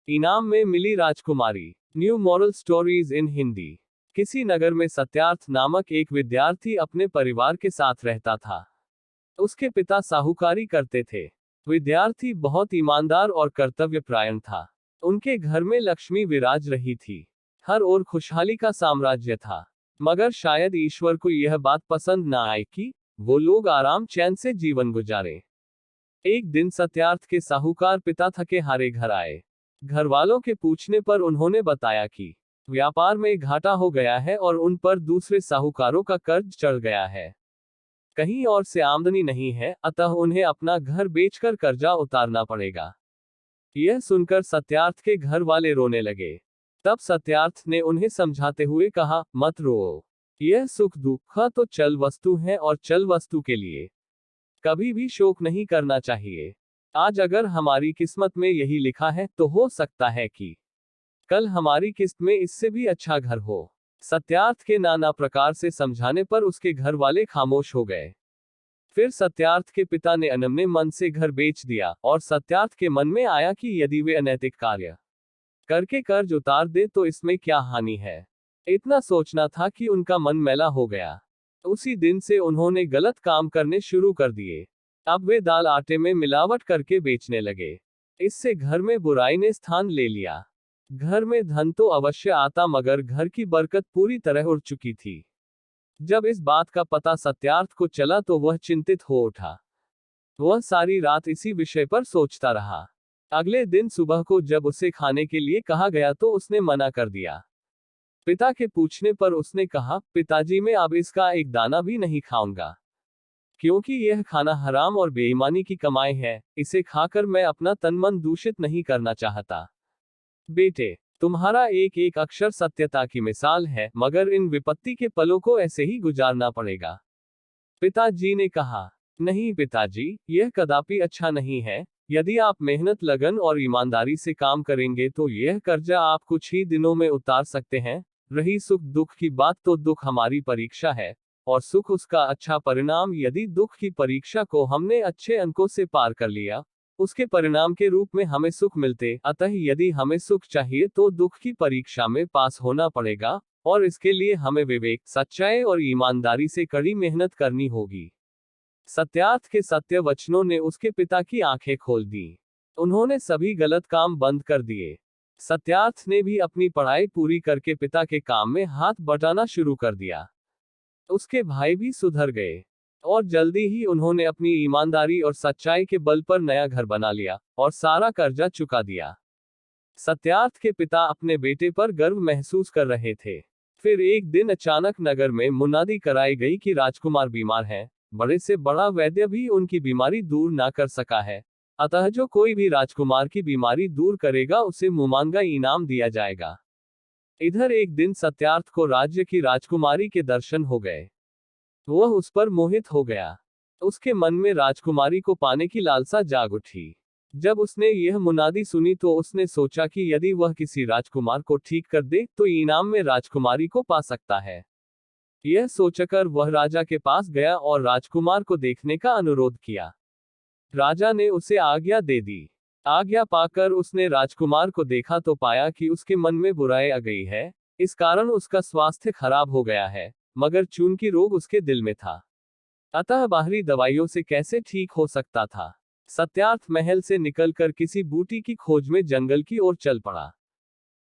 इनाम में मिली राजकुमारी। New moral stories in Hindi. किसी नगर में सत्यार्थ नामक एक विद्यार्थी अपने परिवार के साथ रहता था। उसके पिता साहूकारी करते थे। विद्यार्थी बहुत ईमानदार और कर्तव्यपरायण था। उनके घर में लक्ष्मी विराज रही थी। हर ओर खुशहाली का साम्राज्य था। मगर शायद ईश्वर को यह बात पसंद न आई कि वो लोग आराम चैन से जीवन गुजारे। एक दिन सत्यार्थ के साहूकार पिता थके हारे घर आए। घर वालों के पूछने पर उन्होंने बताया कि व्यापार में घाटा हो गया है और उन पर दूसरे साहूकारों का कर्ज चढ़ गया है। कहीं और से आमदनी नहीं है, अतः उन्हें अपना घर बेचकर कर्जा उतारना पड़ेगा। यह सुनकर सत्यार्थ के घर वाले रोने लगे। तब सत्यार्थ ने उन्हें समझाते हुए कहा, मत रो। यह सुख दुख तो चल वस्तु है और चल वस्तु के लिए कभी भी शोक नहीं करना चाहिए। आज अगर हमारी किस्मत में यही लिखा है तो हो सकता है कि कल हमारी किस्त में इससे भी अच्छा घर हो। सत्यार्थ के नाना प्रकार से समझाने पर उसके घर वाले खामोश हो गए। फिर सत्यार्थ के पिता ने अनमने मन से घर बेच दिया और सत्यार्थ के मन में आया कि यदि वे अनैतिक कार्य करके कर्ज उतार दे तो इसमें क्या हानि है। इतना सोचना था कि उनका मन मैला हो गया। उसी दिन से उन्होंने गलत काम करने शुरू कर दिए। अब वे दाल आटे में मिलावट करके बेचने लगे। इससे घर में बुराई ने स्थान ले लिया। घर में धन तो अवश्य आता मगर घर की बरकत पूरी तरह उड़ चुकी थी। जब इस बात का पता सत्यार्थ को चला तो वह चिंतित हो उठा। वह सारी रात इसी विषय पर सोचता रहा। अगले दिन सुबह को जब उसे खाने के लिए कहा गया तो उसने मना कर दिया। पिता के पूछने पर उसने कहा, पिताजी मैं अब इसका एक दाना भी नहीं खाऊंगा, क्योंकि यह खाना हराम और बेईमानी की कमाई है। इसे खाकर मैं अपना तन मन दूषित नहीं करना चाहता। बेटे, तुम्हारा एक एक अक्षर सत्यता की मिसाल है, मगर इन विपत्ति के पलों को ऐसे ही गुजारना पड़ेगा। पिताजी ने कहा, नहीं पिताजी, यह कदापि अच्छा नहीं है। यदि आप मेहनत लगन और ईमानदारी से काम करेंगे तो यह कर्जा आप कुछ ही दिनों में उतार सकते हैं। रही सुख दुख की बात, तो दुख हमारी परीक्षा है और सुख उसका अच्छा परिणाम। यदि दुख की परीक्षा को हमने अच्छे अंकों से पार कर लिया, उसके परिणाम के रूप में हमें सुख मिलते। अतः यदि हमें सुख चाहिए तो दुख की परीक्षा में पास होना पड़ेगा और इसके लिए हमें विवेक, सच्चाई और ईमानदारी से कड़ी मेहनत करनी होगी। सत्यार्थ के सत्य वचनों ने उसके पिता की आंखें खोल दी। उन्होंने सभी गलत काम बंद कर दिए। सत्यार्थ ने भी अपनी पढ़ाई पूरी करके पिता के काम में हाथ बटाना शुरू कर दिया। उसके भाई भी सुधर गए और जल्दी ही उन्होंने अपनी ईमानदारी और सच्चाई के बल पर नया घर बना लिया और सारा कर्जा चुका दिया। सत्यार्थ के पिता अपने बेटे पर गर्व महसूस कर रहे थे। फिर एक दिन अचानक नगर में मुनादी कराई गई कि राजकुमार बीमार हैं। बड़े से बड़ा वैद्य भी उनकी बीमारी दूर ना कर सका है, अतः जो कोई भी राजकुमार की बीमारी दूर करेगा उसे मुमांगा इनाम दिया जाएगा। इधर एक दिन सत्यार्थ को राज्य की राजकुमारी के दर्शन हो गए। वह उस पर मोहित हो गया। उसके मन में राजकुमारी को पाने की लालसा जाग उठी। जब उसने यह मुनादी सुनी तो उसने सोचा कि यदि वह किसी राजकुमार को ठीक कर दे तो इनाम में राजकुमारी को पा सकता है। यह सोचकर वह राजा के पास गया और राजकुमार को देखने का अनुरोध किया। राजा ने उसे आज्ञा दे दी। आज्ञा पाकर उसने राजकुमार को देखा तो पाया कि उसके मन में बुराई आ गई है। इस कारण उसका स्वास्थ्य खराब हो गया है, मगर चूंकि रोग उसके दिल में था, अतः बाहरी दवाइयों से कैसे ठीक हो सकता था। सत्यार्थ महल से निकलकर किसी बूटी की खोज में जंगल की ओर चल पड़ा।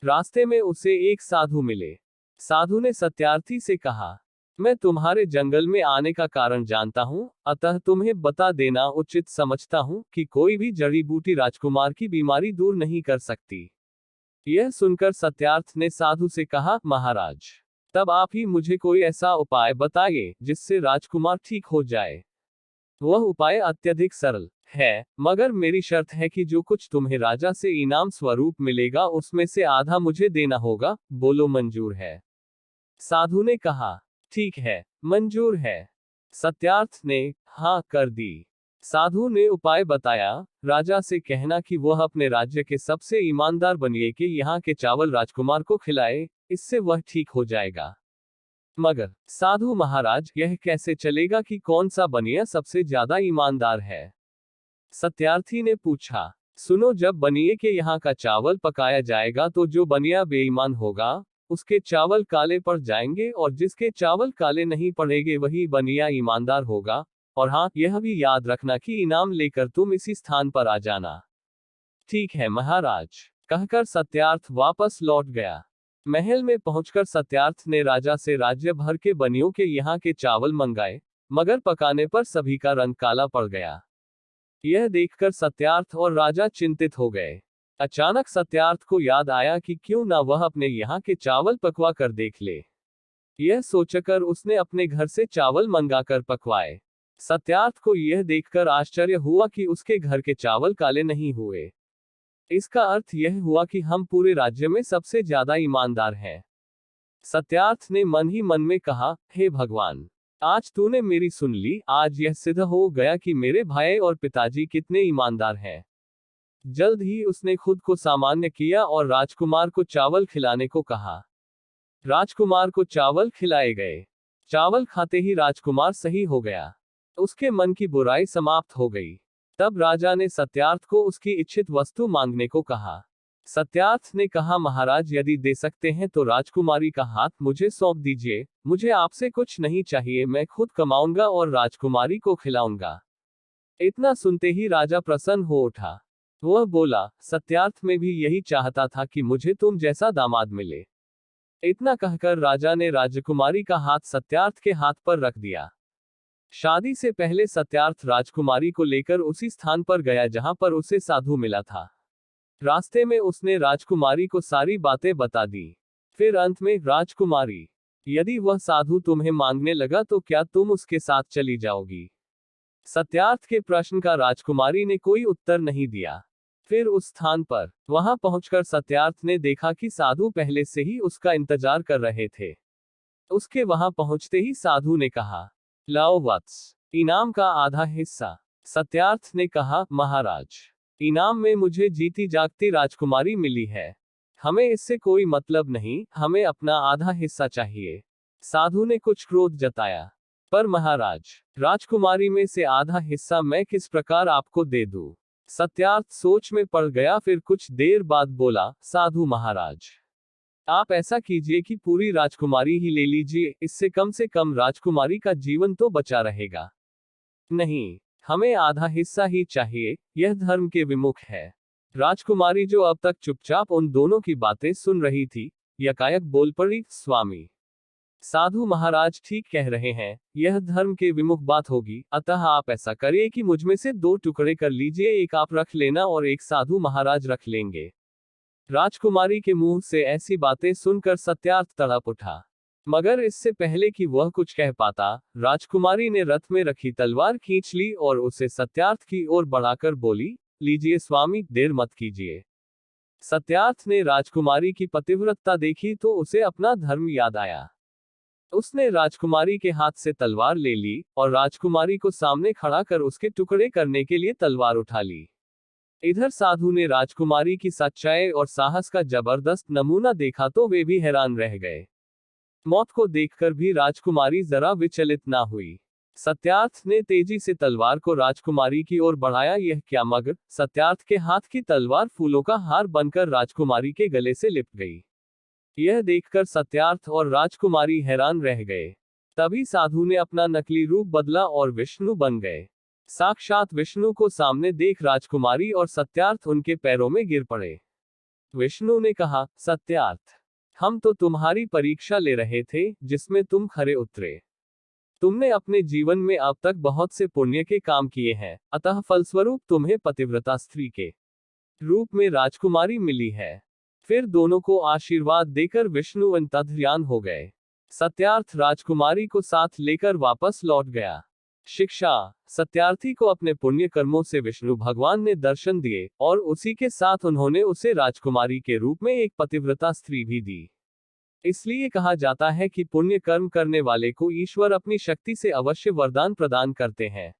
रास्ते में उसे एक साधु मिले। साधु ने सत्यार्थी से कहा, मैं तुम्हारे जंगल में आने का कारण जानता हूँ, अतः तुम्हें बता देना उचित समझता हूँ कि कोई भी जड़ी बूटी राजकुमार की बीमारी दूर नहीं कर सकती। यह सुनकर सत्यार्थ ने साधु से कहा, महाराज, तब आप ही मुझे कोई ऐसा उपाय बताइए जिससे राजकुमार ठीक हो जाए। वह उपाय अत्यधिक सरल है, मगर मेरी शर्त है कि जो कुछ तुम्हें राजा से इनाम स्वरूप मिलेगा उसमें से आधा मुझे देना होगा। बोलो मंजूर है? साधु ने कहा, ठीक है, मंजूर है। सत्यार्थ ने हाँ कर दी। साधु ने उपाय बताया, राजा से कहना कि वह अपने राज्य के सबसे ईमानदार बनिए के यहाँ के चावल राजकुमार को खिलाए, इससे वह ठीक हो जाएगा। मगर साधु महाराज, यह कैसे चलेगा कि कौन सा बनिया सबसे ज्यादा ईमानदार है? सत्यार्थी ने पूछा। सुनो, जब बनिए के यहाँ का चावल पकाया जाएगा तो जो बनिया बेईमान होगा उसके चावल काले पड़ जाएंगे, और जिसके चावल काले नहीं पड़ेंगे वही बनिया ईमानदार होगा। और हाँ, यह भी याद रखना कि इनाम लेकर तुम इसी स्थान पर आ जाना। ठीक है महाराज, कहकर सत्यार्थ वापस लौट गया। महल में पहुंचकर सत्यार्थ ने राजा से राज्य भर के बनियों के यहाँ के चावल मंगाए, मगर पकाने पर सभी का रंग काला पड़ गया। यह देखकर सत्यार्थ और राजा चिंतित हो गए। अचानक सत्यार्थ को याद आया कि क्यों ना वह अपने यहाँ के चावल पकवा कर देख ले। यह सोचकर उसने अपने घर से चावल मंगाकर पकवाए। सत्यार्थ को यह देखकर आश्चर्य हुआ कि उसके घर के चावल काले नहीं हुए। इसका अर्थ यह हुआ कि हम पूरे राज्य में सबसे ज्यादा ईमानदार हैं। सत्यार्थ ने मन ही मन में कहा, हे भगवान, आज तूने मेरी सुन ली। आज यह सिद्ध हो गया कि मेरे भाई और पिताजी कितने ईमानदार हैं। जल्द ही उसने खुद को सामान्य किया और राजकुमार को चावल खिलाने को कहा। राजकुमार को चावल खिलाए गए। चावल खाते ही राजकुमार सही हो गया। उसके मन की बुराई समाप्त हो गई। तब राजा ने सत्यार्थ को उसकी इच्छित वस्तु मांगने को कहा। सत्यार्थ ने कहा, महाराज, यदि दे सकते हैं तो राजकुमारी का हाथ मुझे सौंप दीजिए। मुझे आपसे कुछ नहीं चाहिए, मैं खुद कमाऊंगा और राजकुमारी को खिलाऊंगा। इतना सुनते ही राजा प्रसन्न हो उठा। वह बोला, सत्यार्थ में भी यही चाहता था कि मुझे तुम जैसा दामाद मिले। इतना कहकर राजा ने राजकुमारी का हाथ सत्यार्थ के हाथ पर रख दिया। शादी से पहले सत्यार्थ राजकुमारी को लेकर उसी स्थान पर गया जहां पर उसे साधु मिला था। रास्ते में उसने राजकुमारी को सारी बातें बता दी। फिर अंत में, राजकुमारी, यदि वह साधु तुम्हें मांगने लगा तो क्या तुम उसके साथ चली जाओगी? सत्यार्थ के प्रश्न का राजकुमारी ने कोई उत्तर नहीं दिया। फिर उस स्थान पर वहां पहुंचकर सत्यार्थ ने देखा कि साधु पहले से ही उसका इंतजार कर रहे थे। उसके वहां पहुंचते ही साधु ने कहा, लाओ वत्स, इनाम का आधा हिस्सा। सत्यार्थ ने कहा, महाराज, इनाम में मुझे जीती जागती राजकुमारी मिली है। हमें इससे कोई मतलब नहीं, हमें अपना आधा हिस्सा चाहिए। साधु ने कुछ क्रोध जताया। पर महाराज, राजकुमारी में से आधा हिस्सा मैं किस प्रकार आपको दे दूं? सत्यार्थ सोच में पड़ गया। फिर कुछ देर बाद बोला, साधु महाराज, आप ऐसा कीजिए कि पूरी राजकुमारी ही ले लीजिए, इससे कम से कम राजकुमारी का जीवन तो बचा रहेगा। नहीं, हमें आधा हिस्सा ही चाहिए, यह धर्म के विमुख है। राजकुमारी, जो अब तक चुपचाप उन दोनों की बातें सुन रही थी, यकायक बोल पड़ी, स्वामी, साधु महाराज ठीक कह रहे हैं, यह धर्म के विमुख बात होगी। अतः आप ऐसा करिए कि मुझमें से 2 टुकड़े कर लीजिए, एक आप रख लेना और एक साधु महाराज रख लेंगे। राजकुमारी के मुंह से ऐसी बातें सुनकर सत्यार्थ तड़प उठा। मगर इससे पहले कि वह कुछ कह पाता, राजकुमारी ने रथ में रखी तलवार खींच ली और उसे सत्यार्थ की ओर बढ़ाकर बोली, लीजिए स्वामी, देर मत कीजिए। सत्यार्थ ने राजकुमारी की पतिव्रता देखी तो उसे अपना धर्म याद आया। उसने राजकुमारी के हाथ से तलवार ले ली और राजकुमारी को सामने खड़ा कर उसके टुकड़े करने के लिए तलवार उठा ली। इधर साधु ने राजकुमारी की सच्चाई और साहस का जबरदस्त नमूना देखा तो वे भी हैरान रह गए। मौत को देखकर भी राजकुमारी जरा विचलित ना हुई। सत्यार्थ ने तेजी से तलवार को राजकुमारी की ओर बढ़ाया। यह क्या, मगर सत्यार्थ के हाथ की तलवार फूलों का हार बनकर राजकुमारी के गले से लिपट गई। यह देखकर सत्यार्थ और राजकुमारी हैरान रह गए। तभी साधु ने अपना नकली रूप बदला और विष्णु बन गए। साक्षात विष्णु को सामने देख राजकुमारी और सत्यार्थ उनके पैरों में गिर पड़े। विष्णु ने कहा, सत्यार्थ, हम तो तुम्हारी परीक्षा ले रहे थे, जिसमें तुम खरे उतरे। तुमने अपने जीवन में अब तक बहुत से पुण्य के काम किए हैं, अतः फलस्वरूप तुम्हें पतिव्रता स्त्री के रूप में राजकुमारी मिली है। फिर दोनों को आशीर्वाद देकर विष्णु अंतर्ध्यान हो गए। सत्यार्थ राजकुमारी को साथ लेकर वापस लौट गया। शिक्षा, सत्यार्थी को अपने पुण्य कर्मों से विष्णु भगवान ने दर्शन दिए और उसी के साथ उन्होंने उसे राजकुमारी के रूप में एक पतिव्रता स्त्री भी दी। इसलिए कहा जाता है कि पुण्य कर्म करने वाले को ईश्वर अपनी शक्ति से अवश्य वरदान प्रदान करते हैं।